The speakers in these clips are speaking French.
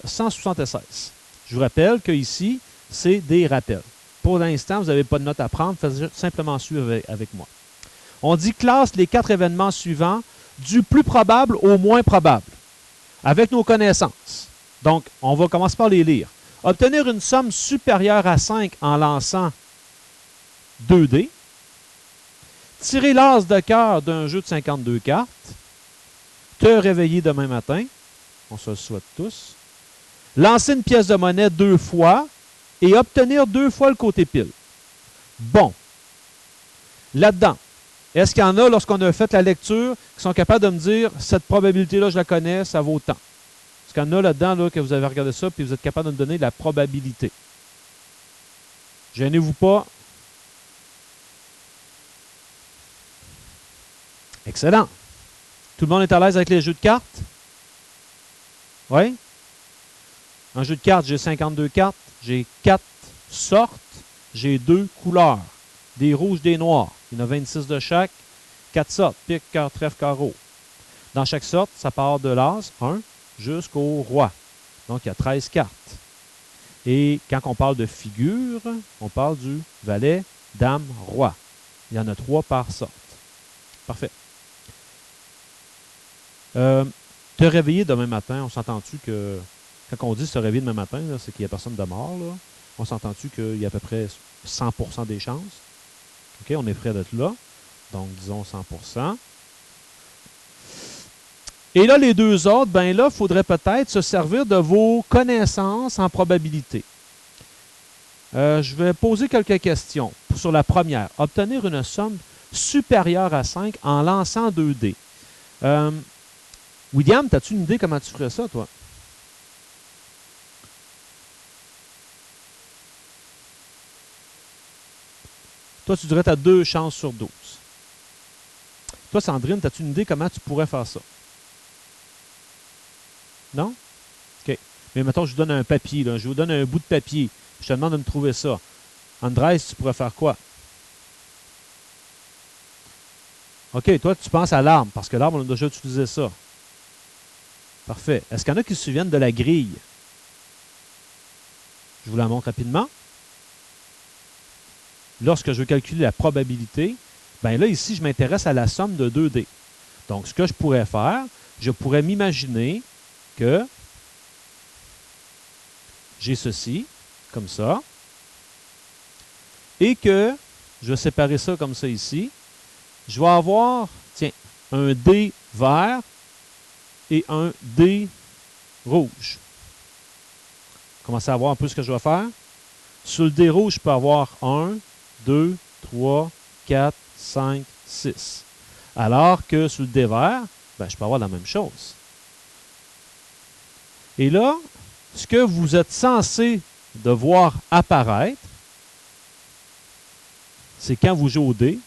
176. Je vous rappelle qu'ici, c'est des rappels. Pour l'instant, vous n'avez pas de notes à prendre, faites simplement suivre avec moi. On dit classe les 4 événements suivants du plus probable au moins probable, avec nos connaissances. Donc, on va commencer par les lire. Obtenir une somme supérieure à 5 en lançant 2 dés. Tirer l'as de cœur d'un jeu de 52 cartes. Te réveiller demain matin. On se le souhaite tous. Lancer une pièce de monnaie 2 fois et obtenir 2 fois le côté pile. Bon. Là-dedans, est-ce qu'il y en a, lorsqu'on a fait la lecture, qui sont capables de me dire cette probabilité-là, je la connais, ça vaut tant? Est-ce qu'il y en a là-dedans là, que vous avez regardé ça et vous êtes capable de me donner la probabilité? Gênez-vous pas. Excellent. Tout le monde est à l'aise avec les jeux de cartes? Oui? Un jeu de cartes, j'ai 52 cartes, j'ai 4 sortes, j'ai 2 couleurs, des rouges, des noirs. Il y en a 26 de chaque, 4 sortes, pique, cœur, trèfle, carreau. Dans chaque sorte, ça part de l'as, 1, jusqu'au roi. Donc, il y a 13 cartes. Et quand on parle de figure, on parle du valet, dame, roi. Il y en a 3 par sorte. Parfait. Te réveiller demain matin, on s'entend-tu que, quand on dit se réveiller demain matin, c'est qu'il n'y a personne de mort, là. On s'entend-tu qu'il y a à peu près 100% des chances? OK, on est prêt d'être là. Donc, disons 100%. Et là, les 2 autres, ben là, il faudrait peut-être se servir de vos connaissances en probabilité. Je vais poser quelques questions sur la première. Obtenir une somme supérieure à 5 en lançant 2 dés. William, as-tu une idée comment tu ferais ça, toi? Toi, tu dirais que tu as 2 chances sur 12. Toi, Sandrine, as-tu une idée comment tu pourrais faire ça? Non? OK. Mais mettons, je vous donne un papier, là. Je vous donne un bout de papier. Je te demande de me trouver ça. Andrés, tu pourrais faire quoi? OK, toi, tu penses à l'arbre, parce que l'arbre, on a déjà utilisé ça. Parfait. Est-ce qu'il y en a qui se souviennent de la grille? Je vous la montre rapidement. Lorsque je veux calculer la probabilité, bien là, ici, je m'intéresse à la somme de 2 dés. Donc, ce que je pourrais faire, je pourrais m'imaginer que j'ai ceci, comme ça, et que je vais séparer ça comme ça ici. Je vais avoir, tiens, un dé vert et un dé rouge. Commencez à voir un peu ce que je vais faire. Sur le dé rouge, je peux avoir 1, 2, 3, 4, 5, 6. Alors que sur le dé vert, ben, je peux avoir la même chose. Et là, ce que vous êtes censé de voir apparaître, c'est quand vous jouez au dé,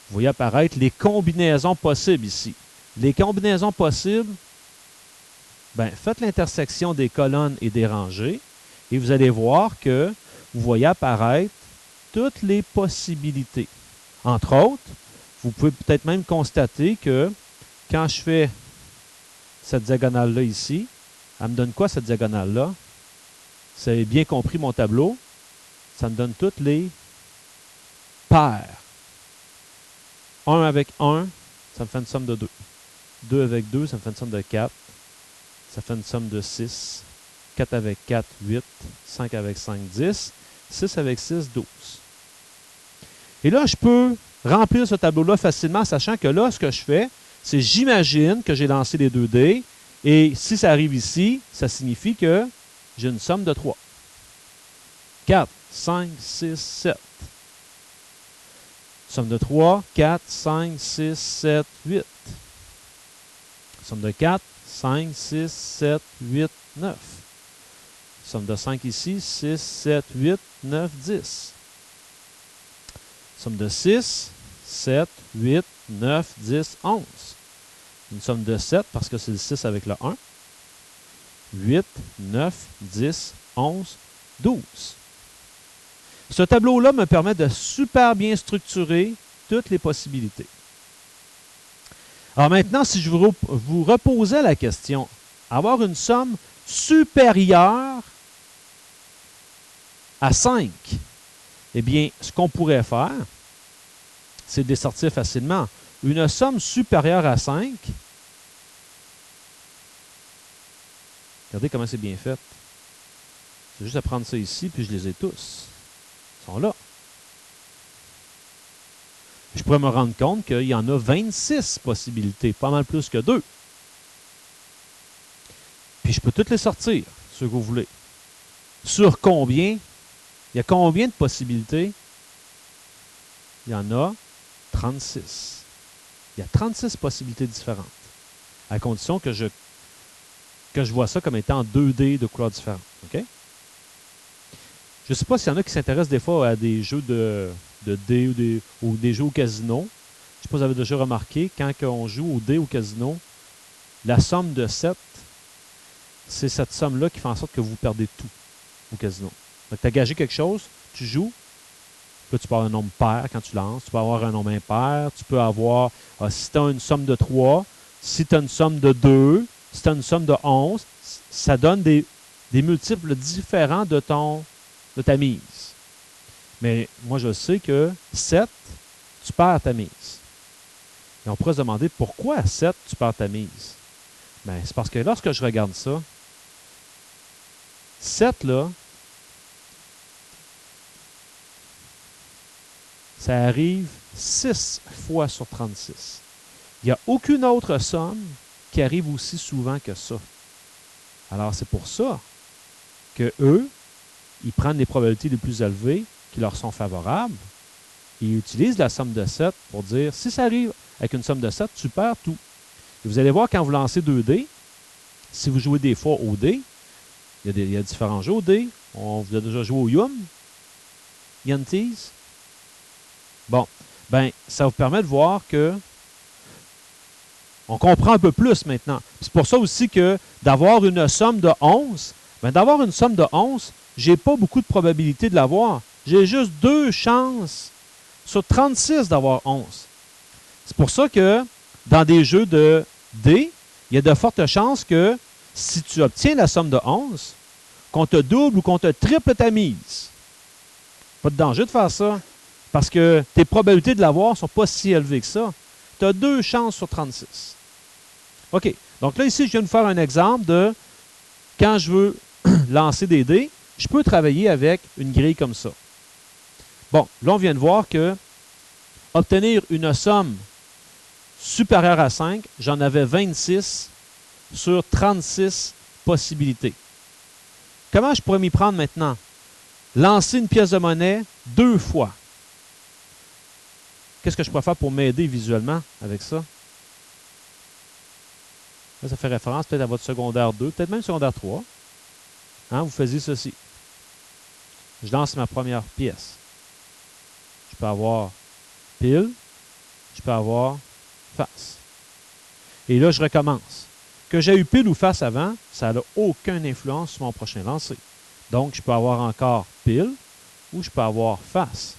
vous voyez apparaître les combinaisons possibles ici. Les combinaisons possibles, ben, faites l'intersection des colonnes et des rangées et vous allez voir que vous voyez apparaître toutes les possibilités. Entre autres, vous pouvez peut-être même constater que quand je fais cette diagonale-là ici, elle me donne quoi cette diagonale-là? Vous avez bien compris mon tableau. Ça me donne toutes les paires. 1 avec 1, ça me fait une somme de 2. 2 avec 2, ça me fait une somme de 4. Ça fait une somme de 6. 4 avec 4, 8. 5 avec 5, 10. 6 avec 6, 12. Et là, je peux remplir ce tableau-là facilement, sachant que là, ce que je fais, c'est j'imagine que j'ai lancé les 2 dés. Et si ça arrive ici, ça signifie que j'ai une somme de 3. 4, 5, 6, 7. Somme de 3, 4, 5, 6, 7, 8. Somme de 4, 5, 6, 7, 8, 9. Somme de 5 ici, 6, 7, 8, 9, 10. Somme de 6, 7, 8, 9, 10, 11. Une somme de 7 parce que c'est le 6 avec le 1. 8, 9, 10, 11, 12. Ce tableau-là me permet de super bien structurer toutes les possibilités. Alors maintenant, si je vous reposais la question, avoir une somme supérieure à 5, eh bien, ce qu'on pourrait faire, c'est de les sortir facilement. Une somme supérieure à 5, regardez comment c'est bien fait. C'est juste à prendre ça ici, puis je les ai tous. Ils sont là. Je pourrais me rendre compte qu'il y en a 26 possibilités, pas mal plus que 2. Puis je peux toutes les sortir, ceux que vous voulez. Sur combien? Il y a combien de possibilités? Il y en a 36. Il y a 36 possibilités différentes, à condition que je vois ça comme étant en 2D de couleurs différentes. OK? Je ne sais pas s'il y en a qui s'intéressent des fois à des jeux de dés ou des jeux au casino. Je ne sais pas si vous avez déjà remarqué, quand on joue au dés au casino, la somme de 7, c'est cette somme-là qui fait en sorte que vous perdez tout au casino. Donc, tu as gagé quelque chose, tu joues, là, tu peux avoir un nombre pair quand tu lances, tu peux avoir un nombre impair, tu peux avoir, si tu as une somme de 3, si tu as une somme de 2, si tu as une somme de 11, ça donne des multiples différents de ta mise. Mais moi, je sais que 7, tu perds ta mise. Et on pourrait se demander pourquoi 7, tu perds ta mise. Bien, c'est parce que lorsque je regarde ça, 7, là, ça arrive 6 fois sur 36. Il n'y a aucune autre somme qui arrive aussi souvent que ça. Alors, c'est pour ça que eux, ils prennent les probabilités les plus élevées qui leur sont favorables et ils utilisent la somme de 7 pour dire, si ça arrive avec une somme de 7, tu perds tout. Et vous allez voir, quand vous lancez 2 dés, si vous jouez des fois au dé, il y a différents jeux au dé. On vous a déjà joué au Yum, Yantees. Bon, ben, ça vous permet de voir que on comprend un peu plus maintenant. C'est pour ça aussi que d'avoir une somme de 11, ben, d'avoir une somme de 11, je n'ai pas beaucoup de probabilité de l'avoir. J'ai juste 2 chances sur 36 d'avoir 11. C'est pour ça que dans des jeux de dés, il y a de fortes chances que si tu obtiens la somme de 11, qu'on te double ou qu'on te triple ta mise. Pas de danger de faire ça, parce que tes probabilités de l'avoir ne sont pas si élevées que ça. Tu as 2 chances sur 36. OK. Donc là, ici, je viens de vous faire un exemple de quand je veux lancer des dés, je peux travailler avec une grille comme ça. Bon, là, on vient de voir que obtenir une somme supérieure à 5, j'en avais 26 sur 36 possibilités. Comment je pourrais m'y prendre maintenant? Lancer une pièce de monnaie 2 fois. Qu'est-ce que je pourrais faire pour m'aider visuellement avec ça? Là, ça fait référence peut-être à votre secondaire 2, peut-être même secondaire 3. Hein, vous faisiez ceci. Je lance ma première pièce. Je peux avoir pile, je peux avoir face. Et là, je recommence. Que j'ai eu pile ou face avant, ça n'a aucune influence sur mon prochain lancer. Donc, je peux avoir encore pile ou je peux avoir face.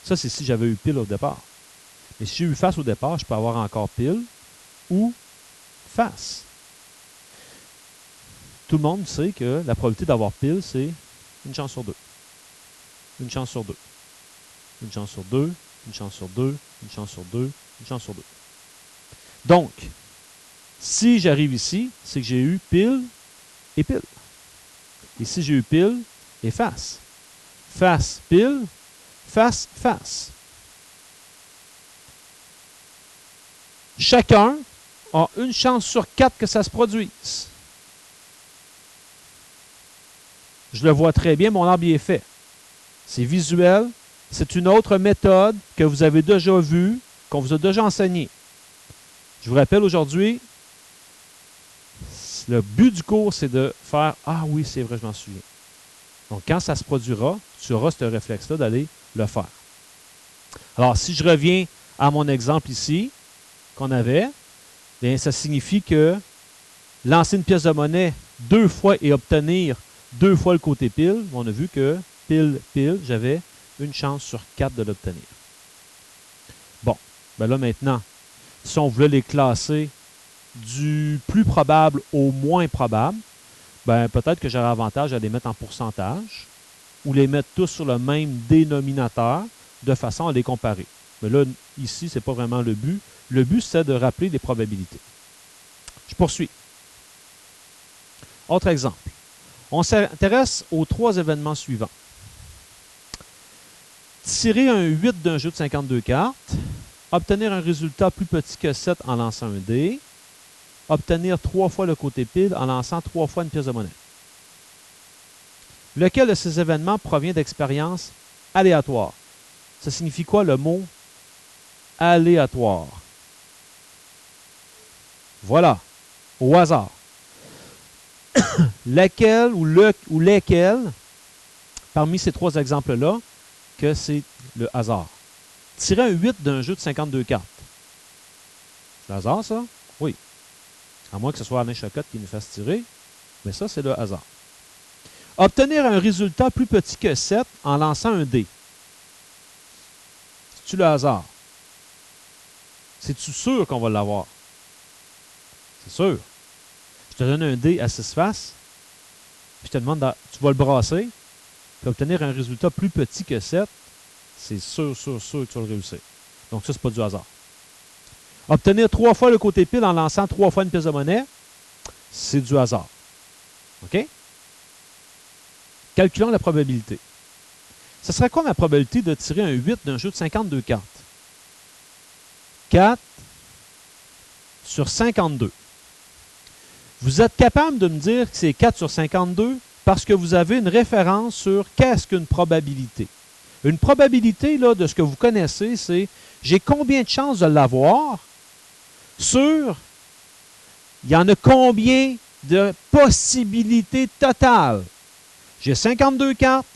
Ça, c'est si j'avais eu pile au départ. Mais si j'ai eu face au départ, je peux avoir encore pile ou face. Tout le monde sait que la probabilité d'avoir pile, c'est une chance sur 2. Une chance sur 2. Une chance sur 2, une chance sur 2, une chance sur 2, une chance sur 2. Donc, si j'arrive ici, c'est que j'ai eu pile et pile. Et si j'ai eu pile et face. Face, pile, face, face. Chacun a une chance sur 4 que ça se produise. Je le vois très bien, mon arbre est fait. C'est visuel. C'est une autre méthode que vous avez déjà vue, qu'on vous a déjà enseignée. Je vous rappelle aujourd'hui, le but du cours, c'est de faire « Ah oui, c'est vrai, je m'en souviens ». Donc, quand ça se produira, tu auras ce réflexe-là d'aller le faire. Alors, si je reviens à mon exemple ici, qu'on avait, bien, ça signifie que lancer une pièce de monnaie 2 fois et obtenir 2 fois le côté pile, on a vu que pile, pile, j'avais une chance sur 4 de l'obtenir. Bon, ben là maintenant, si on voulait les classer du plus probable au moins probable, ben peut-être que j'aurais avantage à les mettre en pourcentage ou les mettre tous sur le même dénominateur de façon à les comparer. Mais là, ici, ce n'est pas vraiment le but. Le but, c'est de rappeler les probabilités. Je poursuis. Autre exemple. On s'intéresse aux 3 événements suivants. Tirer un 8 d'un jeu de 52 cartes, obtenir un résultat plus petit que 7 en lançant un dé, obtenir 3 fois le côté pile en lançant 3 fois une pièce de monnaie. Lequel de ces événements provient d'expériences aléatoires? Ça signifie quoi le mot aléatoire? Voilà, au hasard. Lequel ou lesquels, parmi ces 3 exemples-là, que c'est le hasard? Tirer un 8 d'un jeu de 52 cartes. C'est le hasard, ça? Oui. À moins que ce soit Alain Chocotte qui nous fasse tirer, mais ça, c'est le hasard. Obtenir un résultat plus petit que 7 en lançant un dé. C'est-tu le hasard? C'est-tu sûr qu'on va l'avoir? C'est sûr. Je te donne un dé à 6 faces, puis je te demande, tu vas le brasser, puis obtenir un résultat plus petit que 7, c'est sûr que tu vas le réussir. Donc ça, c'est pas du hasard. Obtenir 3 fois le côté pile en lançant 3 fois une pièce de monnaie, c'est du hasard. OK? Calculons la probabilité. Ce serait quoi ma probabilité de tirer un 8 d'un jeu de 52 cartes? 4 sur 52. Vous êtes capable de me dire que c'est 4 sur 52 parce que vous avez une référence sur qu'est-ce qu'une probabilité. Une probabilité, là, de ce que vous connaissez, c'est j'ai combien de chances de l'avoir sur il y en a combien de possibilités totales. J'ai 52 cartes.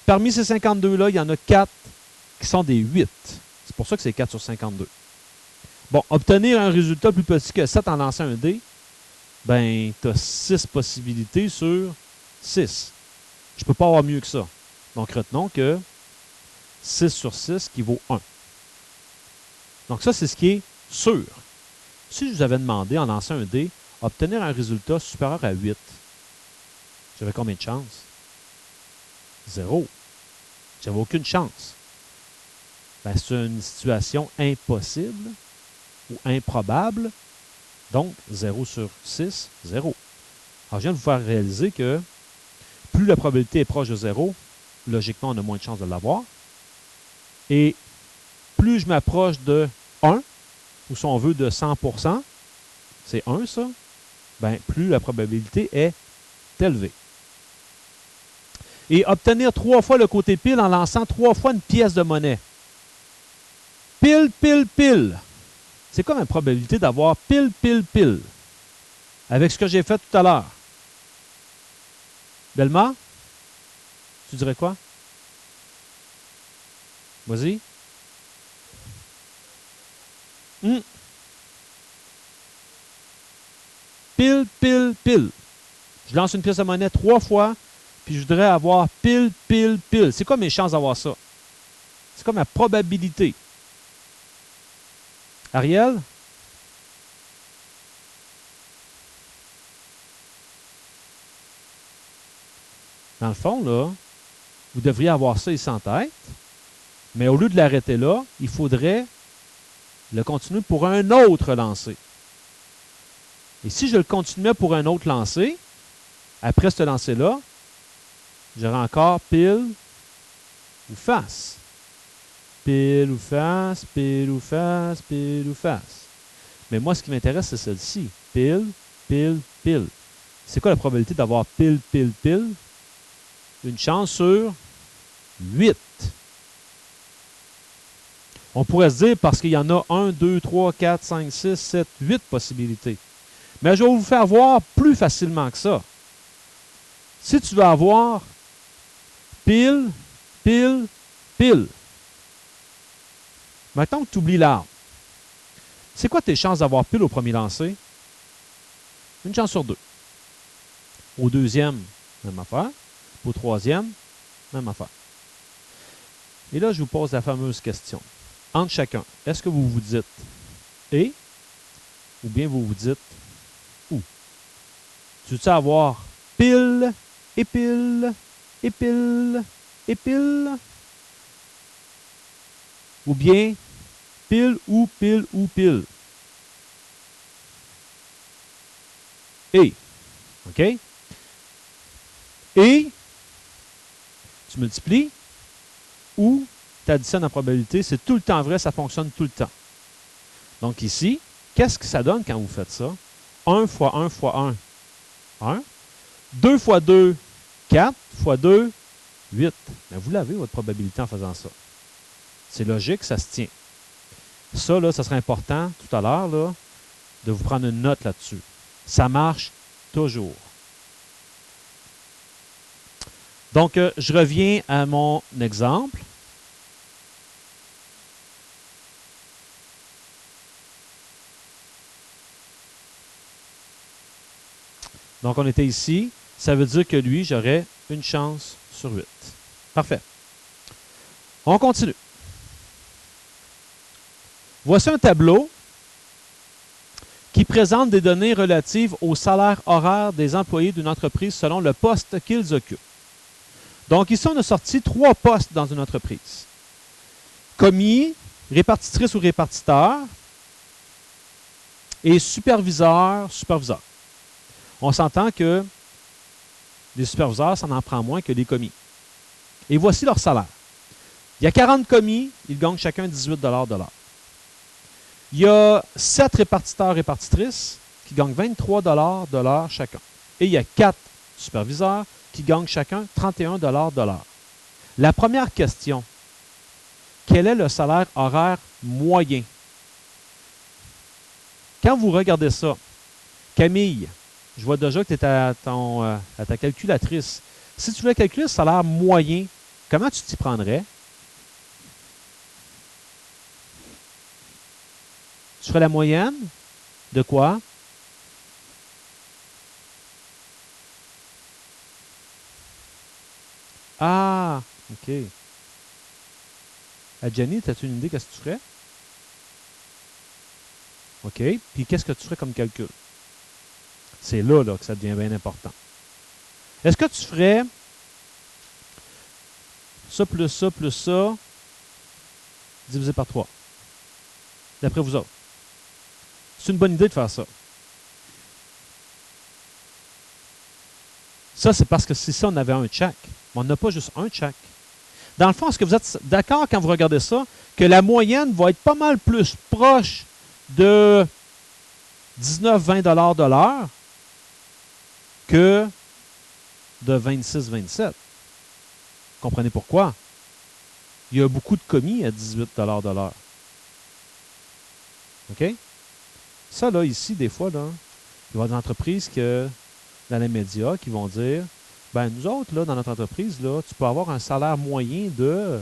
Parmi ces 52-là, il y en a 4 qui sont des 8. C'est pour ça que c'est 4 sur 52. Bon, obtenir un résultat plus petit que 7 en lançant un dé, ben, tu as 6 possibilités sur 6. Je ne peux pas avoir mieux que ça. Donc, retenons que 6 sur 6 qui vaut 1. Donc, ça, c'est ce qui est sûr. Si je vous avais demandé, en lançant un dé, obtenir un résultat supérieur à 8, j'avais combien de chances? 0. J'avais aucune chance. Ben, c'est une situation impossible ou improbable. Donc, 0 sur 6, 0. Alors, je viens de vous faire réaliser que plus la probabilité est proche de 0, logiquement, on a moins de chances de l'avoir. Et plus je m'approche de 1, ou si on veut de 100%, c'est 1 ça, ben, plus la probabilité est élevée. Et obtenir 3 fois le côté pile en lançant 3 fois une pièce de monnaie. Pile, pile, pile. C'est quoi ma probabilité d'avoir pile, pile, pile? Avec ce que j'ai fait tout à l'heure. Belma? Tu dirais quoi? Vas-y. Pile, pile, pile. Je lance une pièce de monnaie 3 fois, puis je voudrais avoir pile, pile, pile. C'est quoi mes chances d'avoir ça? C'est quoi ma probabilité? Ariel? Dans le fond, là, vous devriez avoir ça ici en tête, mais au lieu de l'arrêter là, il faudrait le continuer pour un autre lancer. Et si je le continuais pour un autre lancer, après ce lancer-là, j'aurais encore pile ou face. Pile ou face, pile ou face, pile ou face. Mais moi, ce qui m'intéresse, c'est celle-ci. Pile, pile, pile. C'est quoi la probabilité d'avoir pile, pile, pile? Une chance sur 8. On pourrait se dire parce qu'il y en a 1, 2, 3, 4, 5, 6, 7, 8 possibilités. Mais je vais vous faire voir plus facilement que ça. Si tu veux avoir pile, pile, pile, maintenant que tu oublies l'arbre, c'est quoi tes chances d'avoir pile au premier lancer? Une chance sur 2. Au deuxième, même affaire. Au troisième, même affaire. Et là, je vous pose la fameuse question. Entre chacun, est-ce que vous vous dites « et » ou bien vous vous dites « ou ». Tu veux avoir pile, épile, épile, épile. Ou bien pile ou pile ou pile. Et. OK? Et tu multiplies ou tu additionnes la probabilité. C'est tout le temps vrai, ça fonctionne tout le temps. Donc ici, qu'est-ce que ça donne quand vous faites ça? 1 fois 1 fois 1, 1. 2 fois 2, 4 fois 2, 8. Mais vous l'avez, votre probabilité, en faisant ça. C'est logique, ça se tient. Ça, là, ça serait important tout à l'heure là, de vous prendre une note là-dessus. Ça marche toujours. Donc, je reviens à mon exemple. Donc, on était ici. Ça veut dire que lui, j'aurais une chance sur 8. Parfait. On continue. Voici un tableau qui présente des données relatives au salaire horaire des employés d'une entreprise selon le poste qu'ils occupent. Donc, ici, on a sorti 3 postes dans une entreprise. Commis, répartitrice ou répartiteur, et superviseur, superviseur. On s'entend que les superviseurs, ça en prend moins que les commis. Et voici leur salaire. Il y a 40 commis, ils gagnent chacun 18 de l'heure. Il y a 7 répartiteurs-répartitrices qui gagnent 23 de l'heure chacun. Et il y a 4 superviseurs qui gagnent chacun 31 de l'heure. La première question, quel est le salaire horaire moyen? Quand vous regardez ça, Camille, je vois déjà que tu es à ta calculatrice. Si tu voulais calculer le salaire moyen, comment tu t'y prendrais? Tu ferais la moyenne de quoi? Ah, OK. Jenny, as-tu une idée qu'est-ce que tu ferais? OK. Puis qu'est-ce que tu ferais comme calcul? C'est là que ça devient bien important. Est-ce que tu ferais ça plus ça divisé par 3? D'après vous autres. C'est une bonne idée de faire ça. Ça, c'est parce que si ça, on avait un check. Mais on n'a pas juste un check. Dans le fond, est-ce que vous êtes d'accord quand vous regardez ça, que la moyenne va être pas mal plus proche de 19-20 $ de l'heure que de 26-27? Comprenez pourquoi? Il y a beaucoup de commis à 18 $ de l'heure. OK? Ça, là, ici, des fois, là, il y a des entreprises que, dans les médias qui vont dire, ben nous autres, là, dans notre entreprise, là, tu peux avoir un salaire moyen de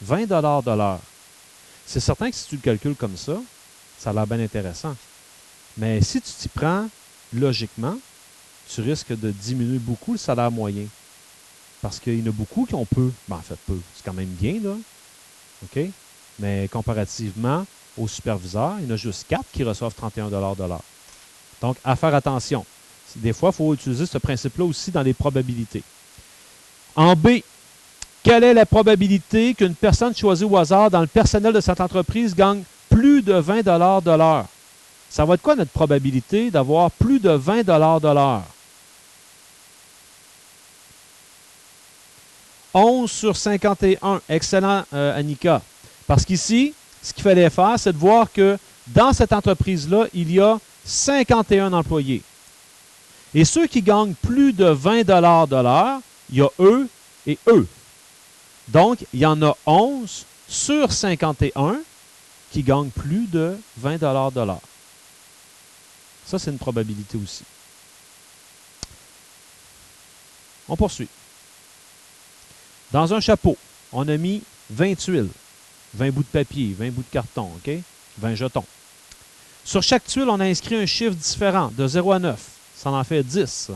20 $ de l'heure. C'est certain que si tu le calcules comme ça, ça a l'air bien intéressant. Mais si tu t'y prends logiquement, tu risques de diminuer beaucoup le salaire moyen. Parce qu'il y en a beaucoup qui ont peu. Ben, en fait, peu. C'est quand même bien, là. OK? Mais comparativement aux superviseurs, il y en a juste 4 qui reçoivent 31 $ de l'heure. Donc, à faire attention. Des fois, il faut utiliser ce principe-là aussi dans les probabilités. En B, quelle est la probabilité qu'une personne choisie au hasard dans le personnel de cette entreprise gagne plus de 20 $ de l'heure? Ça va être quoi notre probabilité d'avoir plus de 20 $ de l'heure? 11 sur 51. Excellent, Annika. Parce qu'ici, ce qu'il fallait faire, c'est de voir que dans cette entreprise-là, il y a 51 employés. Et ceux qui gagnent plus de 20 $ de l'heure, il y a eux et eux. Donc, il y en a 11 sur 51 qui gagnent plus de 20 $ de l'heure. Ça, c'est une probabilité aussi. On poursuit. Dans un chapeau, on a mis 20 tuiles, 20 bouts de papier, 20 bouts de carton, OK? 20 jetons. Sur chaque tuile, on a inscrit un chiffre différent, de 0 à 9. Ça en fait 10.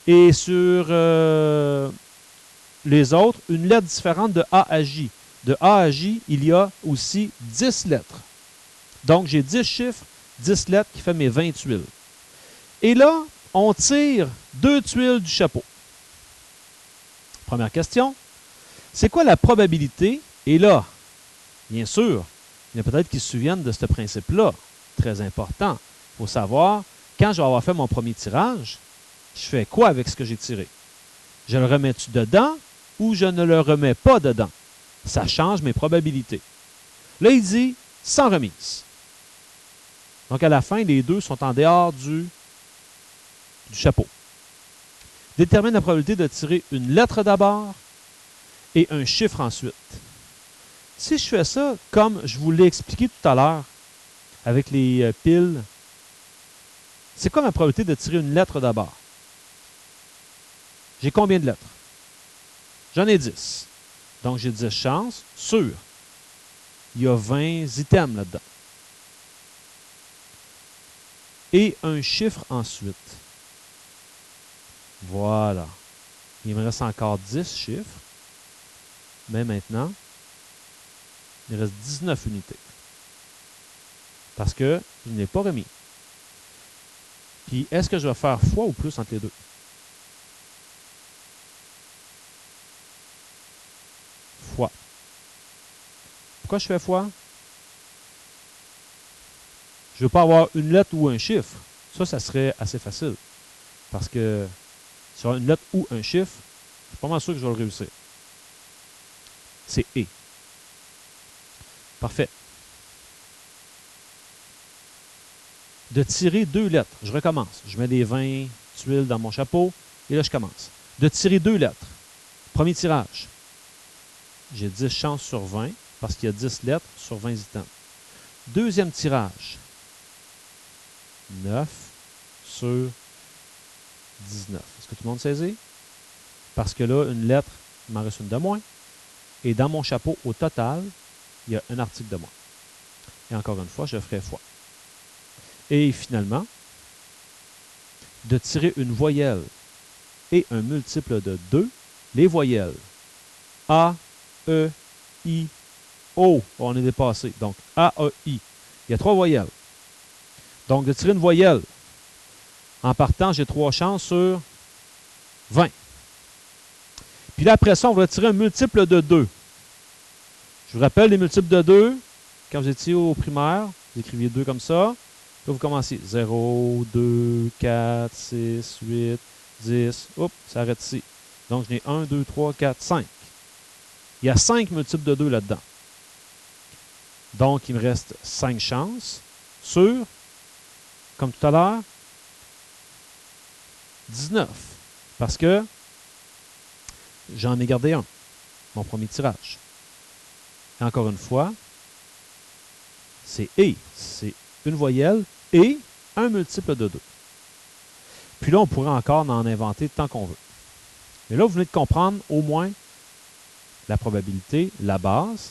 Et sur les autres, une lettre différente de A à J. De A à J, il y a aussi 10 lettres. Donc, j'ai 10 chiffres, 10 lettres qui fait mes 20 tuiles. Et là, on tire 2 tuiles du chapeau. Première question. C'est quoi la probabilité? Et là, bien sûr, il y en a peut-être qui se souviennent de ce principe-là. Très important. Il faut savoir, quand je vais avoir fait mon premier tirage, je fais quoi avec ce que j'ai tiré? Je le remets-tu dedans ou je ne le remets pas dedans? Ça change mes probabilités. Là, il dit sans remise. Donc, à la fin, les deux sont en dehors du chapeau. Détermine la probabilité de tirer une lettre d'abord et un chiffre ensuite. Si je fais ça, comme je vous l'ai expliqué tout à l'heure, avec les piles, c'est quoi ma probabilité de tirer une lettre d'abord? J'ai combien de lettres? J'en ai 10. Donc, j'ai 10 chances sur. Il y a 20 items là-dedans. Et un chiffre ensuite. Voilà. Il me reste encore 10 chiffres. Mais maintenant, il reste 19 unités. Parce que je ne l'ai pas remis. Puis, est-ce que je vais faire fois ou plus entre les deux? Fois. Pourquoi je fais fois? Je ne veux pas avoir une lettre ou un chiffre. Ça serait assez facile. Parce que sur une lettre ou un chiffre, je suis pas mal sûr que je vais le réussir. C'est « et ». Parfait. De tirer 2 lettres. Je recommence. Je mets les 20 tuiles dans mon chapeau et là, je commence. De tirer 2 lettres. Premier tirage. J'ai 10 chances sur 20 parce qu'il y a 10 lettres sur 20 items. Deuxième tirage. 9 sur 19. Est-ce que tout le monde saisit? Parce que là, une lettre, il m'en reste une de moins. Et dans mon chapeau, au total, il y a un article de moins. Et encore une fois, je ferai fois. Et finalement, de tirer une voyelle et un multiple de 2, les voyelles A, E, I, O. On est dépassé. Donc, A, E, I. Il y a 3 voyelles. Donc, de tirer une voyelle, en partant, j'ai 3 chances sur 20. Puis là, après ça, on va tirer un multiple de 2. Je vous rappelle les multiples de 2. Quand vous étiez au primaire, vous écriviez 2 comme ça. Là, vous commencez 0, 2, 4, 6, 8, 10. Oups, ça arrête ici. Donc, je n'ai 1, 2, 3, 4, 5. Il y a 5 multiples de 2 là-dedans. Donc, il me reste 5 chances sur, comme tout à l'heure, 19. Parce que j'en ai gardé un, mon premier tirage. Et encore une fois, c'est « et ». C'est une voyelle et un multiple de 2. Puis là, on pourrait encore en inventer tant qu'on veut. Mais là, vous venez de comprendre au moins la probabilité, la base.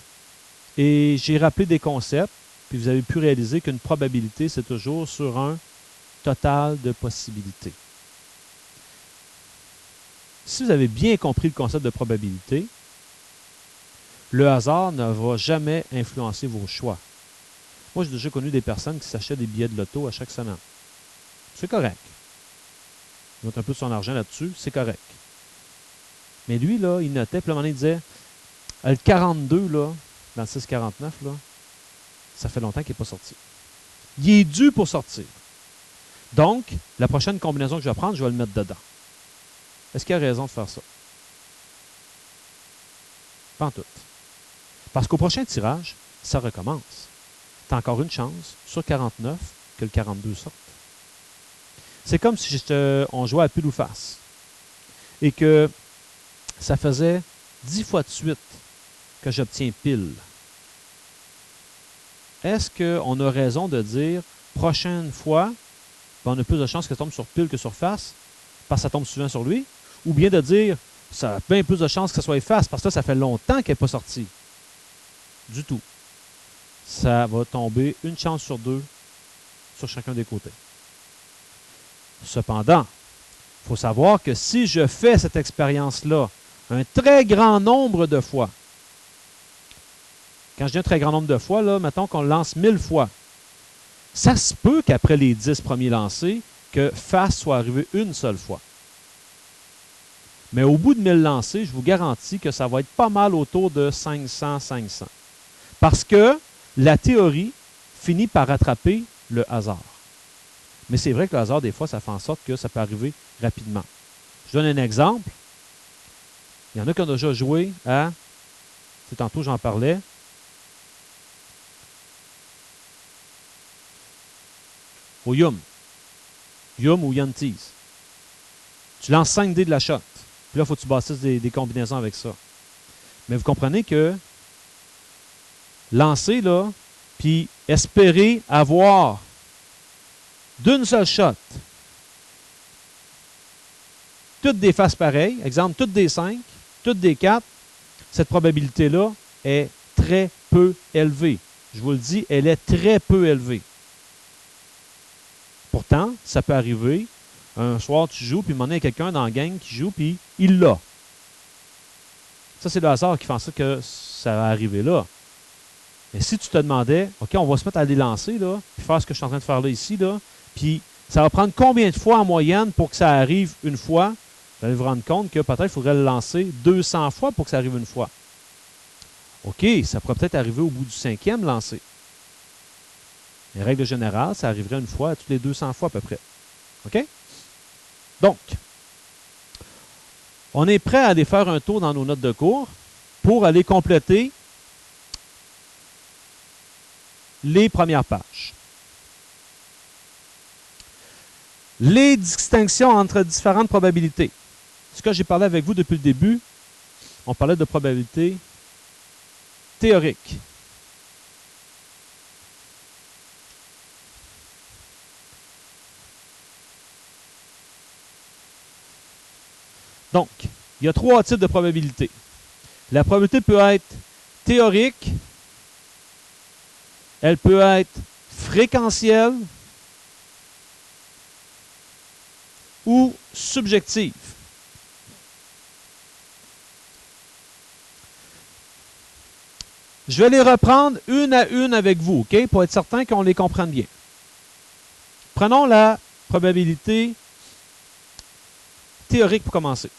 Et j'ai rappelé des concepts, puis vous avez pu réaliser qu'une probabilité, c'est toujours sur un total de possibilités. Si vous avez bien compris le concept de probabilité, le hasard ne va jamais influencer vos choix. Moi, j'ai déjà connu des personnes qui s'achètent des billets de loto à chaque semaine. C'est correct. Il note un peu de son argent là-dessus, c'est correct. Mais lui, là, il notait, puis à un moment donné, il disait, le 42, là, dans le 649, là, ça fait longtemps qu'il n'est pas sorti. Il est dû pour sortir. Donc, la prochaine combinaison que je vais prendre, je vais le mettre dedans. Est-ce qu'il a raison de faire ça? Pas en tout. Parce qu'au prochain tirage, ça recommence. Tu as encore une chance sur 49 que le 42 sorte. C'est comme si on jouait à pile ou face et que ça faisait 10 fois de suite que j'obtiens pile. Est-ce qu'on a raison de dire prochaine fois, on a plus de chances que ça tombe sur pile que sur face parce que ça tombe souvent sur lui? Ou bien de dire ça a bien plus de chances que ça soit face parce que là, ça fait longtemps qu'elle n'est pas sortie? Du tout. Ça va tomber une chance sur 2 sur chacun des côtés. Cependant, il faut savoir que si je fais cette expérience-là un très grand nombre de fois, quand je dis un très grand nombre de fois, là, mettons qu'on le lance 1000 fois, ça se peut qu'après les 10 premiers lancés, que face soit arrivé une seule fois. Mais au bout de 1000 lancers, je vous garantis que ça va être pas mal autour de 500. Parce que la théorie finit par rattraper le hasard. Mais c'est vrai que le hasard, des fois, ça fait en sorte que ça peut arriver rapidement. Je donne un exemple. Il y en a qui ont déjà joué à, tantôt j'en parlais, au Yum. Yum ou Yantees. Tu lances 5 dés de la shot. Puis là, il faut que tu bâtisses des combinaisons avec ça. Mais vous comprenez que lancer, là, puis espérer avoir d'une seule shot toutes des faces pareilles, exemple, toutes des 5, toutes des 4, cette probabilité-là est très peu élevée. Je vous le dis, elle est très peu élevée. Pourtant, ça peut arriver. Un soir, tu joues, puis il y a quelqu'un dans la gang qui joue, puis il l'a. Ça, c'est le hasard qui fait en sorte que ça va arriver là. Mais si tu te demandais, OK, on va se mettre à les lancer, là, puis faire ce que je suis en train de faire là, ici, là, puis ça va prendre combien de fois en moyenne pour que ça arrive une fois? Vous allez vous rendre compte que peut-être il faudrait le lancer 200 fois pour que ça arrive une fois. OK, ça pourrait peut-être arriver au bout du 5e lancer. Les règles générales, ça arriverait une fois toutes les 200 fois à peu près. OK? Donc, on est prêt à aller faire un tour dans nos notes de cours pour aller compléter les premières pages. Les distinctions entre différentes probabilités. Ce que j'ai parlé avec vous depuis le début, on parlait de probabilité théorique. Donc, il y a 3 types de probabilités. La probabilité peut être théorique, elle peut être fréquentielle ou subjective. Je vais les reprendre une à une avec vous, OK, pour être certain qu'on les comprenne bien. Prenons la probabilité théorique pour commencer.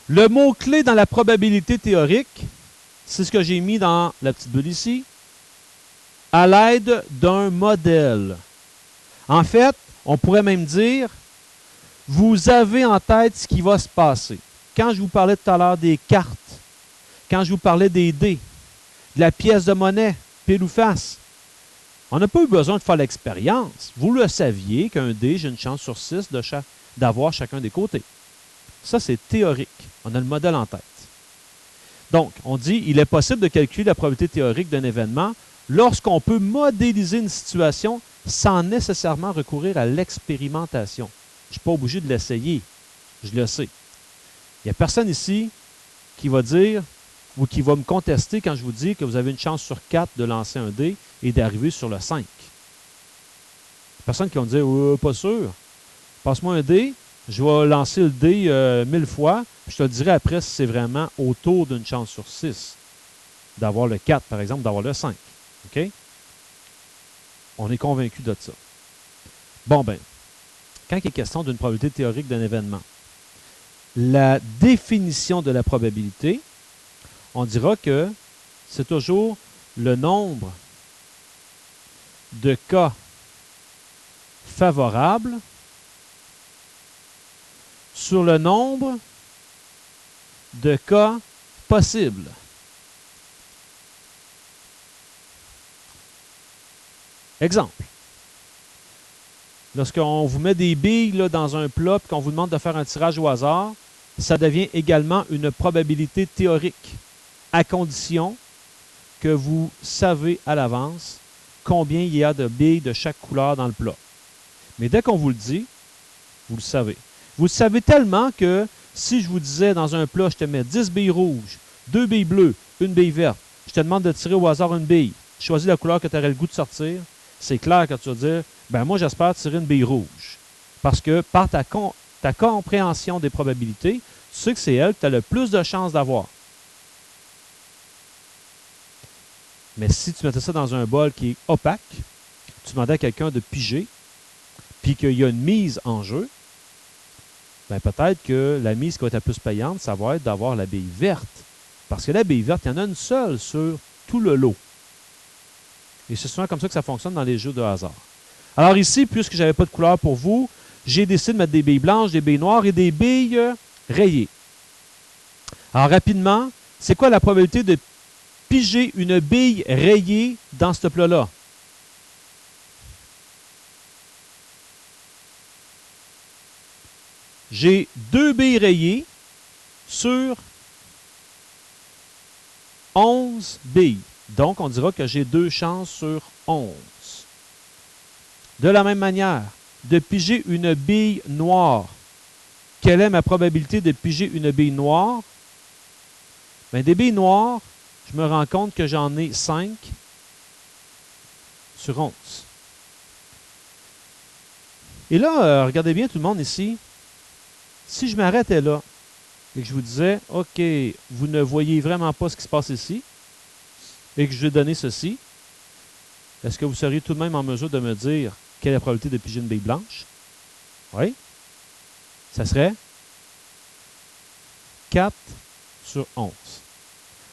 Le mot-clé dans la probabilité théorique, c'est ce que j'ai mis dans la petite bulle ici, à l'aide d'un modèle. En fait, on pourrait même dire, vous avez en tête ce qui va se passer. Quand je vous parlais tout à l'heure des cartes, quand je vous parlais des dés, de la pièce de monnaie, pile ou face, on n'a pas eu besoin de faire l'expérience. Vous le saviez qu'un dé, j'ai une chance sur 6 d'avoir chacun des côtés. Ça, c'est théorique. On a le modèle en tête. Donc, on dit il est possible de calculer la probabilité théorique d'un événement lorsqu'on peut modéliser une situation sans nécessairement recourir à l'expérimentation. Je ne suis pas obligé de l'essayer. Je le sais. Il n'y a personne ici qui va dire ou qui va me contester quand je vous dis que vous avez une chance sur 4 de lancer un dé et d'arriver sur le 5. Personne qui va me dire pas sûr. Passe-moi un dé, je vais lancer le dé 1000 fois, puis je te dirai après si c'est vraiment autour d'une chance sur 6 d'avoir le 4, par exemple, d'avoir le 5. OK? On est convaincu de ça. Bon, ben, quand il est question d'une probabilité théorique d'un événement, la définition de la probabilité, on dira que c'est toujours le nombre de cas favorables sur le nombre de cas possibles. Exemple. Lorsqu'on vous met des billes là, dans un plat et qu'on vous demande de faire un tirage au hasard, ça devient également une probabilité théorique, à condition que vous savez à l'avance combien il y a de billes de chaque couleur dans le plat. Mais dès qu'on vous le dit, vous le savez. Vous le savez tellement que si je vous disais dans un plat, je te mets 10 billes rouges, 2 billes bleues, une bille verte, je te demande de tirer au hasard une bille, choisis la couleur que tu aurais le goût de sortir, c'est clair que tu vas dire, ben moi j'espère tirer une bille rouge. Parce que par ta compréhension des probabilités, tu sais que c'est elle que tu as le plus de chances d'avoir. Mais si tu mettais ça dans un bol qui est opaque, tu demandais à quelqu'un de piger, puis qu'il y a une mise en jeu, ben peut-être que la mise qui va être la plus payante, ça va être d'avoir la bille verte. Parce que la bille verte, il y en a une seule sur tout le lot. Et c'est souvent comme ça que ça fonctionne dans les jeux de hasard. Alors ici, puisque je n'avais pas de couleur pour vous, j'ai décidé de mettre des billes blanches, des billes noires et des billes rayées. Alors rapidement, c'est quoi la probabilité de piger une bille rayée dans ce plat-là? J'ai 2 billes rayées sur 11 billes. Donc, on dira que j'ai 2 chances sur 11. De la même manière, de piger une bille noire. Quelle est ma probabilité de piger une bille noire? Bien, des billes noires, je me rends compte que j'en ai 5 sur 11. Et là, regardez bien tout le monde ici. Si je m'arrêtais là et que je vous disais, OK, vous ne voyez vraiment pas ce qui se passe ici, et que je vais donner ceci, est-ce que vous seriez tout de même en mesure de me dire quelle est la probabilité de piger une bille blanche? Oui. Ça serait 4 sur 11.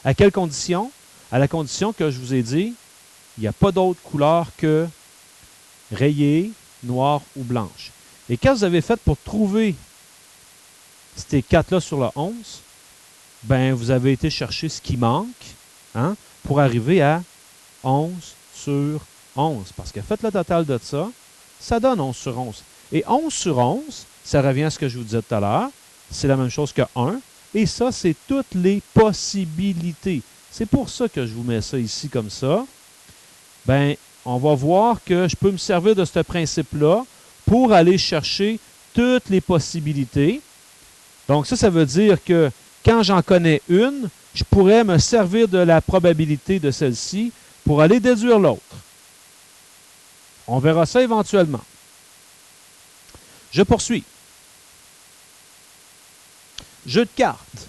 À quelle condition? À la condition que je vous ai dit, il n'y a pas d'autre couleur que rayée, noire ou blanche. Et quand vous avez fait pour trouver ces 4-là sur le 11, ben vous avez été chercher ce qui manque, hein, pour arriver à 11 sur 11. Parce que faites le total de ça, ça donne 11 sur 11. Et 11 sur 11, ça revient à ce que je vous disais tout à l'heure, c'est la même chose que 1. Et ça, c'est toutes les possibilités. C'est pour ça que je vous mets ça ici comme ça. Ben, on va voir que je peux me servir de ce principe-là pour aller chercher toutes les possibilités. Donc ça veut dire que quand j'en connais une, je pourrais me servir de la probabilité de celle-ci pour aller déduire l'autre. On verra ça éventuellement. Je poursuis. Jeu de cartes.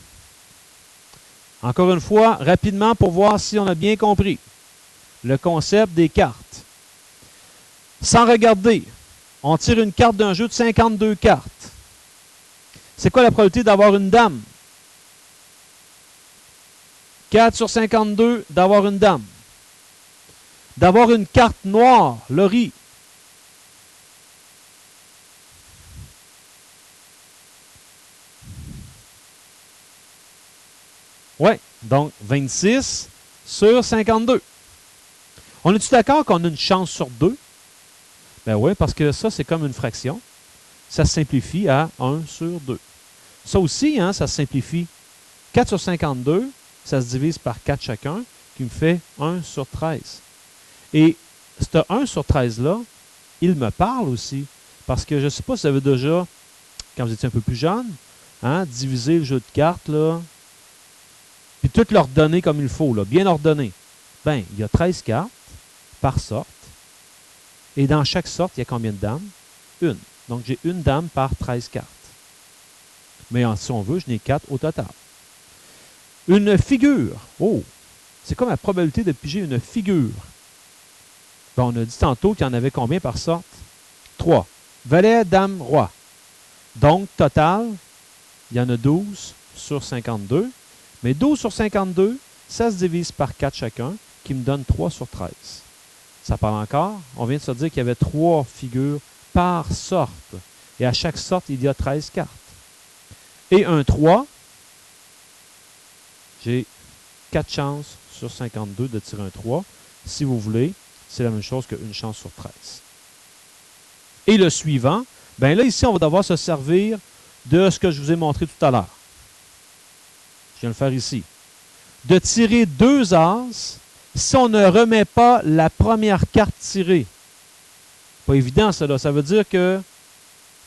Encore une fois, rapidement pour voir si on a bien compris le concept des cartes. Sans regarder, on tire une carte d'un jeu de 52 cartes. C'est quoi la probabilité d'avoir une dame? 4 sur 52 d'avoir une dame. D'avoir une carte noire, Laurie. Oui, donc 26 sur 52. On est-tu d'accord qu'on a une chance sur 2? Ben oui, parce que ça, c'est comme une fraction. Ça se simplifie à 1 sur 2. Ça aussi, hein, ça se simplifie. 4 sur 52, ça se divise par 4 chacun, qui me fait 1 sur 13. Et ce 1 sur 13-là, il me parle aussi. Parce que je ne sais pas si vous avez déjà, quand vous étiez un peu plus jeune, hein, divisé le jeu de cartes, là, puis tout l'ordonner comme il faut, là, bien ordonné. Bien, il y a 13 cartes par sorte. Et dans chaque sorte, il y a combien de dames? Une. Donc, j'ai une dame par 13 cartes. Mais si on veut, je n'ai 4 au total. Une figure. Oh! C'est quoi ma probabilité de piger une figure? Bon, on a dit tantôt qu'il y en avait combien par sorte? 3. Valet, dame, roi. Donc, total, il y en a 12 sur 52. Mais 12 sur 52, ça se divise par 4 chacun, qui me donne 3 sur 13. Ça parle encore. On vient de se dire qu'il y avait 3 figures par sorte. Et à chaque sorte, il y a 13 cartes. Et un 3, j'ai 4 chances sur 52 de tirer un 3. Si vous voulez, c'est la même chose qu'une chance sur 13. Et le suivant, bien là, ici, on va devoir se servir de ce que je vous ai montré tout à l'heure. Je viens de le faire ici. De tirer 2 as si on ne remet pas la première carte tirée. Pas évident, ça, là. Ça veut dire que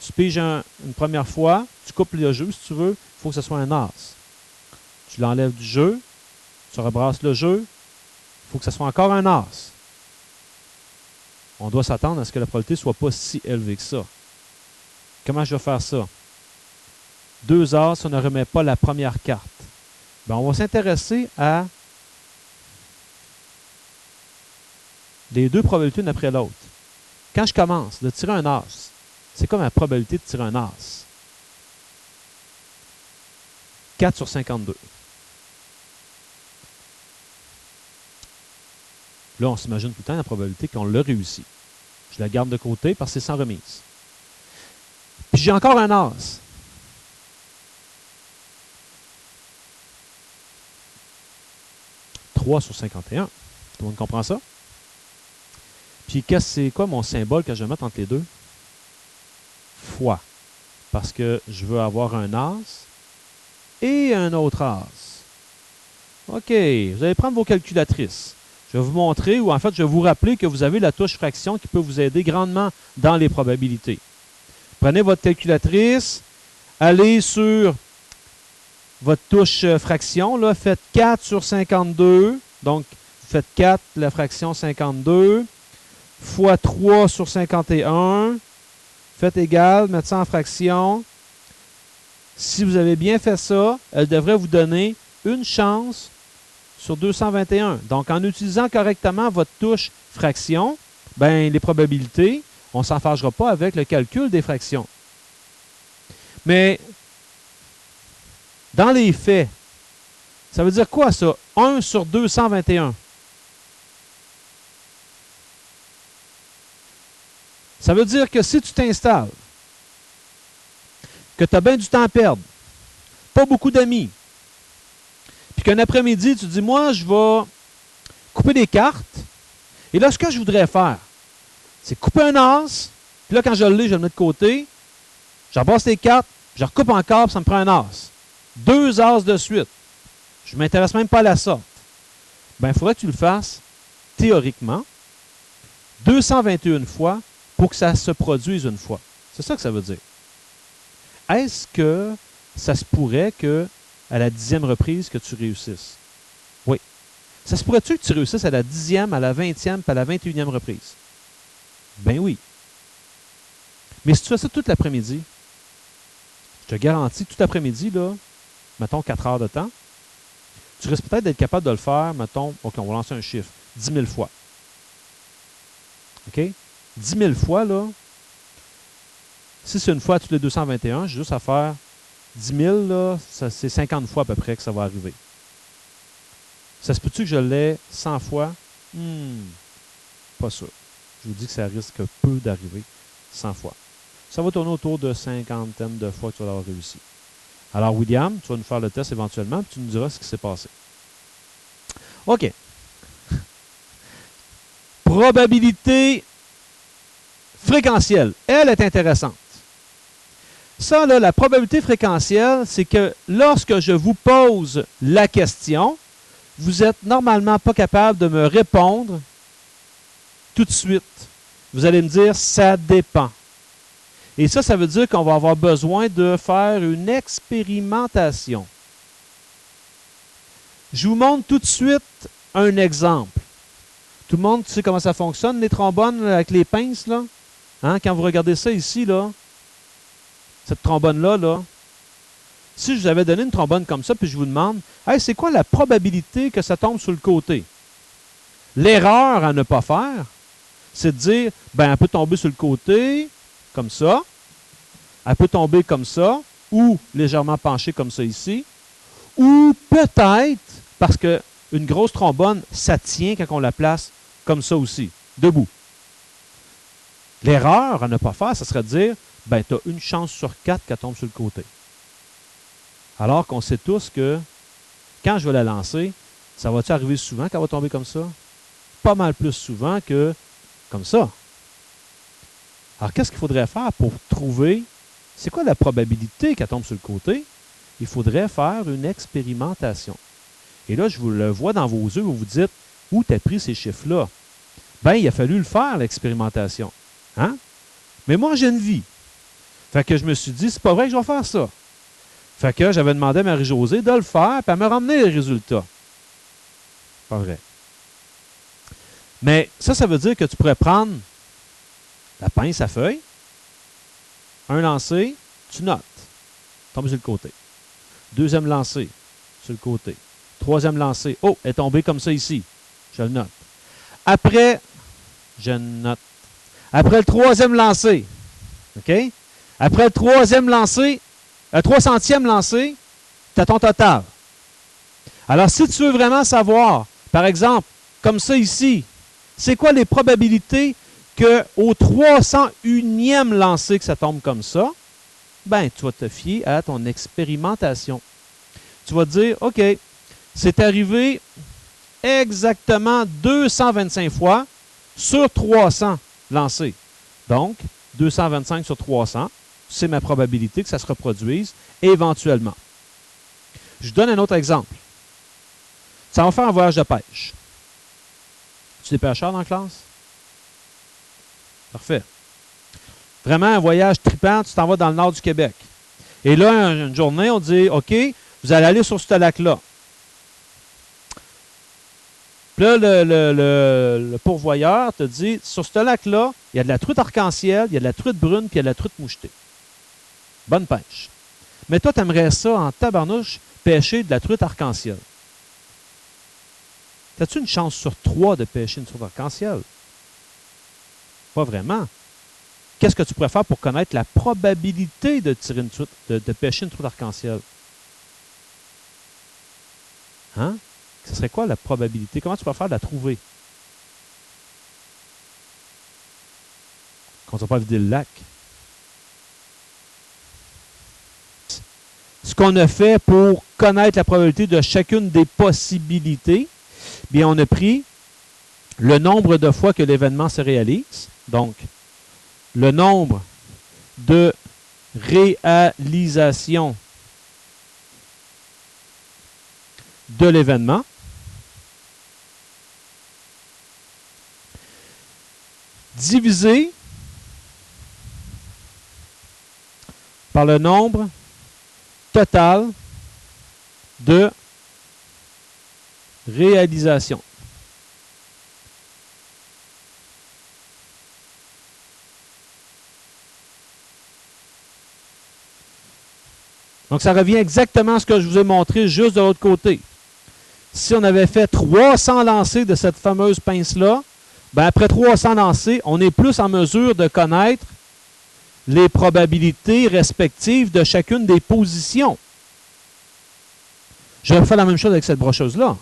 tu piges une première fois, tu coupes le jeu, si tu veux, il faut que ce soit un as. Tu l'enlèves du jeu, tu rebrasses le jeu, il faut que ce soit encore un as. On doit s'attendre à ce que la probabilité ne soit pas si élevée que ça. Comment je vais faire ça? 2 as, si on ne remet pas la première carte. Bien, on va s'intéresser à les deux probabilités l'une après l'autre. Quand je commence de tirer un as, c'est quoi ma probabilité de tirer un as? 4 sur 52. Là, on s'imagine tout le temps la probabilité qu'on l'a réussi. Je la garde de côté parce que c'est sans remise. Puis j'ai encore un as. « 3 sur 51. Tout le monde comprend ça? Puis c'est quoi mon symbole que je vais mettre entre les deux? Fois. Parce que je veux avoir un as et un autre as. OK, vous allez prendre vos calculatrices. Je vais vous montrer, ou en fait, je vais vous rappeler que vous avez la touche fraction qui peut vous aider grandement dans les probabilités. Prenez votre calculatrice, allez sur votre touche fraction, là, faites 4 sur 52, donc vous faites 4, la fraction 52, fois 3 sur 51, faites égal, mettez ça en fraction. Si vous avez bien fait ça, elle devrait vous donner une chance sur 221. Donc, en utilisant correctement votre touche fraction, ben, les probabilités, on ne s'en fâchera pas avec le calcul des fractions. Mais, dans les faits, ça veut dire quoi ça? 1 sur 221. Ça veut dire que si tu t'installes, que tu as bien du temps à perdre, pas beaucoup d'amis, puis qu'un après-midi, tu te dis, moi, je vais couper des cartes, et là, ce que je voudrais faire, c'est couper un as, puis là, quand je l'ai, je le mets de côté, j'embrasse les cartes, je recoupe encore, puis ça me prend un as. 2 as de suite. Je ne m'intéresse même pas à la sorte. Bien, il faudrait que tu le fasses, théoriquement, 221 fois pour que ça se produise une fois. C'est ça que ça veut dire. Est-ce que ça se pourrait que à la 10e reprise que tu réussisses? Oui. Ça se pourrait-tu que tu réussisses à la 10e, à la 20e, puis à la 21e reprise? Ben oui. Mais si tu fais ça toute l'après-midi, je te garantis que tout l'après-midi, là, mettons 4 heures de temps, tu risques peut-être d'être capable de le faire, mettons, OK, on va lancer un chiffre, 10 000 fois. OK? 10 000 fois, là, si c'est une fois tous les 221, j'ai juste à faire 10 000, là, c'est 50 fois à peu près que ça va arriver. Ça se peut-tu que je l'ai 100 fois? Pas sûr. Je vous dis que ça risque peu d'arriver 100 fois. Ça va tourner autour de 50aine de fois que tu vas l'avoir réussi. Alors, William, tu vas nous faire le test éventuellement, puis tu nous diras ce qui s'est passé. OK. Probabilité fréquentielle. Elle est intéressante. Ça, là, la probabilité fréquentielle, c'est que lorsque je vous pose la question, vous n'êtes normalement pas capable de me répondre tout de suite. Vous allez me dire « ça dépend ». Et ça veut dire qu'on va avoir besoin de faire une expérimentation. Je vous montre tout de suite un exemple. Tout le monde sait comment ça fonctionne, les trombones avec les pinces, là? Hein? Quand vous regardez ça ici, là, cette trombone-là, là, si je vous avais donné une trombone comme ça, puis je vous demande, hey, c'est quoi la probabilité que ça tombe sur le côté? L'erreur à ne pas faire, c'est de dire, ben, elle peut tomber sur le côté, comme ça, elle peut tomber comme ça, ou légèrement penchée comme ça ici, ou peut-être, parce qu'une grosse trombone, ça tient quand on la place comme ça aussi, debout. L'erreur à ne pas faire, ça serait de dire, ben, tu as une chance sur 4 qu'elle tombe sur le côté. Alors qu'on sait tous que quand je vais la lancer, ça va-tu arriver souvent qu'elle va tomber comme ça? Pas mal plus souvent que comme ça. Alors, qu'est-ce qu'il faudrait faire pour trouver, c'est quoi la probabilité qu'elle tombe sur le côté? Il faudrait faire une expérimentation. Et là, je vous le vois dans vos yeux, vous vous dites, où tu as pris ces chiffres-là? Bien, il a fallu le faire, l'expérimentation. Hein? Mais moi, j'ai une vie. Fait que je me suis dit, c'est pas vrai que je vais faire ça. Fait que j'avais demandé à Marie-Josée de le faire, puis elle m'a ramené les résultats. Pas vrai. Mais ça veut dire que tu pourrais prendre la pince à feuille, un lancer, tu notes. Tombe sur le côté. Deuxième lancer, sur le côté. Troisième lancer, oh, elle est tombée comme ça ici. Je le note. Après, je note. Après le troisième lancer, OK? Après le troisième lancer, le 300e lancer, C'est à ton total. Alors, si tu veux vraiment savoir, par exemple, comme ça ici, c'est quoi les probabilités qu'au 301e lancer que ça tombe comme ça? Ben, tu vas te fier à ton expérimentation. Tu vas te dire, OK, c'est arrivé exactement 225 fois sur 300 lancés. Donc, 225 sur 300, c'est ma probabilité que ça se reproduise éventuellement. Je donne un autre exemple. Ça va faire un voyage de pêche. Tu es pêcheur dans la classe? Parfait. Vraiment un voyage trippant, tu t'en vas dans le nord du Québec. Et là, une journée, on dit, OK, vous allez aller sur ce lac-là. Puis là, le pourvoyeur te dit, sur ce lac-là, il y a de la truite arc-en-ciel, il y a de la truite brune, puis il y a de la truite mouchetée. Bonne pêche. Mais toi, tu aimerais ça, en tabarnouche, pêcher de la truite arc-en-ciel. As-tu une chance sur 3 de pêcher une truite arc-en-ciel? Pas vraiment. Qu'est-ce que tu pourrais faire pour connaître la probabilité de tirer une truite, de pêcher une truite arc-en-ciel? Hein? Ce serait quoi la probabilité? Comment tu peux faire de la trouver? Quand tu ne vas pas vider le lac. Ce qu'on a fait pour connaître la probabilité de chacune des possibilités, bien, on a pris le nombre de fois que l'événement se réalise, donc le nombre de réalisations de l'événement, divisé par le nombre total de réalisations. Donc, ça revient exactement à ce que je vous ai montré juste de l'autre côté. Si on avait fait 300 lancers de cette fameuse pince-là, ben après 300 lancers, on est plus en mesure de connaître les probabilités respectives de chacune des positions. Je vais faire la même chose avec cette brocheuse-là.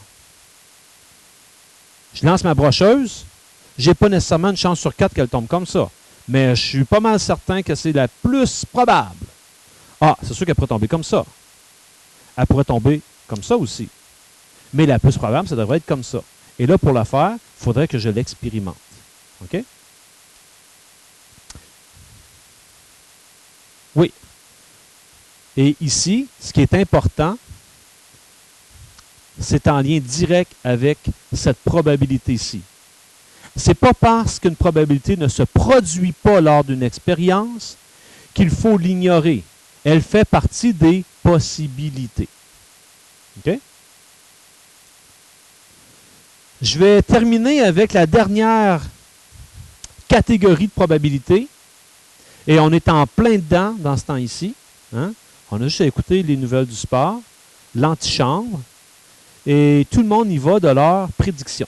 Je lance ma brocheuse, je n'ai pas nécessairement une chance sur 4 qu'elle tombe comme ça. Mais je suis pas mal certain que c'est la plus probable. Ah, c'est sûr qu'elle pourrait tomber comme ça. Elle pourrait tomber comme ça aussi. Mais la plus probable, ça devrait être comme ça. Et là, pour la faire, il faudrait que je l'expérimente. OK? Oui. Et ici, ce qui est important, c'est en lien direct avec cette probabilité-ci. Ce n'est pas parce qu'une probabilité ne se produit pas lors d'une expérience qu'il faut l'ignorer. Elle fait partie des possibilités. OK? Je vais terminer avec la dernière catégorie de probabilité. Et on est en plein dedans dans ce temps ici. Hein? On a juste à écouter les nouvelles du sport, l'antichambre, et tout le monde y va de leur prédiction.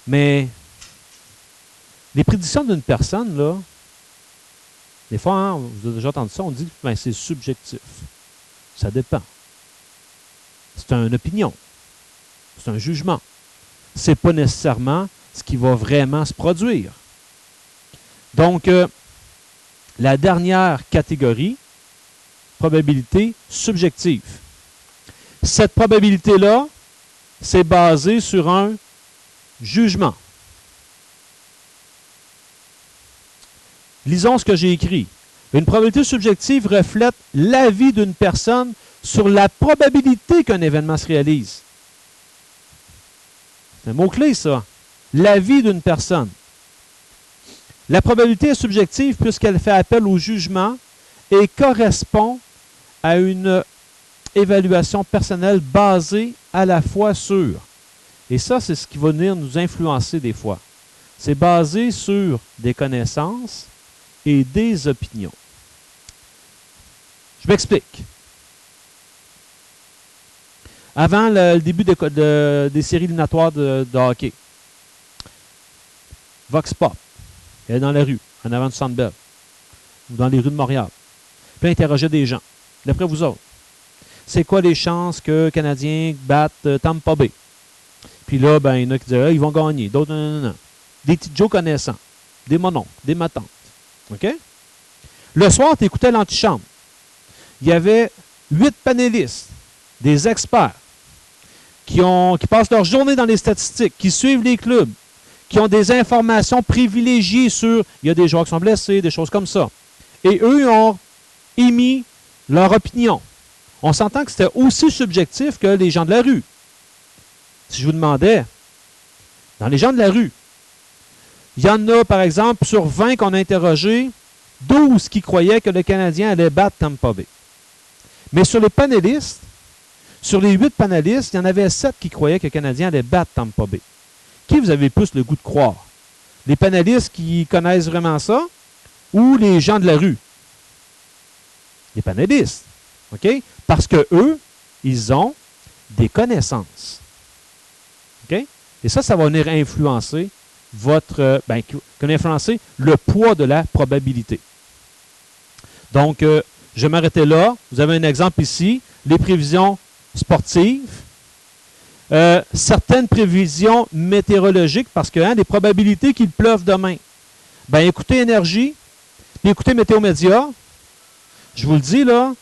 Mais les prédictions d'une personne, là, des fois, hein, vous avez déjà entendu ça, on dit que ben, c'est subjectif. Ça dépend. C'est une opinion. C'est un jugement. Ce n'est pas nécessairement ce qui va vraiment se produire. Donc, la dernière catégorie, probabilité subjective. Cette probabilité-là, c'est basé sur un jugement. Lisons ce que j'ai écrit. Une probabilité subjective reflète l'avis d'une personne sur la probabilité qu'un événement se réalise. C'est un mot-clé, ça. L'avis d'une personne. La probabilité est subjective puisqu'elle fait appel au jugement et correspond à une évaluation personnelle basée à la fois sur. Et ça, c'est ce qui va venir nous influencer des fois. C'est basé sur des connaissances et des opinions. Je m'explique. Avant le début des séries éliminatoires de hockey, Vox Pop, elle est dans la rue, en avant du Centre Bell, ou dans les rues de Montréal. Puis elle interrogeait des gens. D'après vous autres, c'est quoi les chances que les Canadiens battent Tampa Bay? Puis là, ben, il y en a qui disent, ah, ils vont gagner. D'autres, non, non, non. Des petits Joe connaissants, des mononcles, des matantes. OK? Le soir, tu écoutais l'antichambre. Il y avait 8 panélistes, des experts, qui passent leur journée dans les statistiques, qui suivent les clubs, qui ont des informations privilégiées sur, il y a des joueurs qui sont blessés, des choses comme ça. Et eux, ils ont émis leur opinion. On s'entend que c'était aussi subjectif que les gens de la rue. Si je vous demandais, dans les gens de la rue, il y en a, par exemple, sur 20 qu'on a interrogés, 12 qui croyaient que le Canadien allait battre Tampa Bay. Mais sur les panélistes, sur les 8 panélistes, il y en avait 7 qui croyaient que le Canadien allait battre Tampa Bay. Qui vous avez plus le goût de croire? Les panélistes qui connaissent vraiment ça ou les gens de la rue? Les panélistes. OK? Parce que eux, ils ont des connaissances. OK? Et ça va venir influencer influencer le poids de la probabilité. Donc, je vais m'arrêter là. Vous avez un exemple ici. Les prévisions sportives. Certaines prévisions météorologiques, parce que des probabilités qu'il pleuve demain. Ben, écoutez Énergie, puis écoutez Météo Média. Je vous le dis, là,